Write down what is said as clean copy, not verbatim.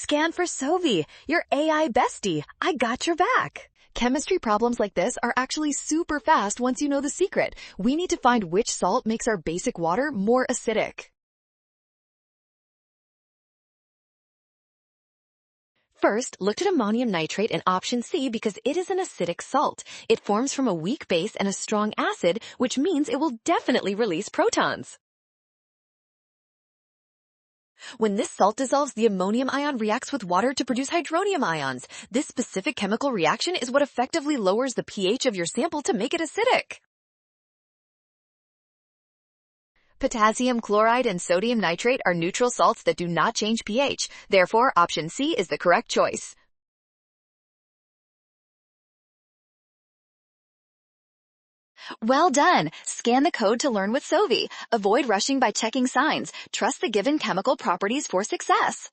Scan for Sovi, your AI bestie. I got your back. Chemistry problems like this are actually super fast once you know the secret. We need to find which salt makes our basic water more acidic. First, look at ammonium nitrate in option C because it is an acidic salt. It forms from a weak base and a strong acid, which means it will definitely release protons. When this salt dissolves, the ammonium ion reacts with water to produce hydronium ions. This specific chemical reaction is what effectively lowers the pH of your sample to make it acidic. Potassium chloride and sodium nitrate are neutral salts that do not change pH. Therefore, option C is the correct choice. Well done! Scan the code to learn with Sovi. Avoid rushing by checking signs. Trust the given chemical properties for success.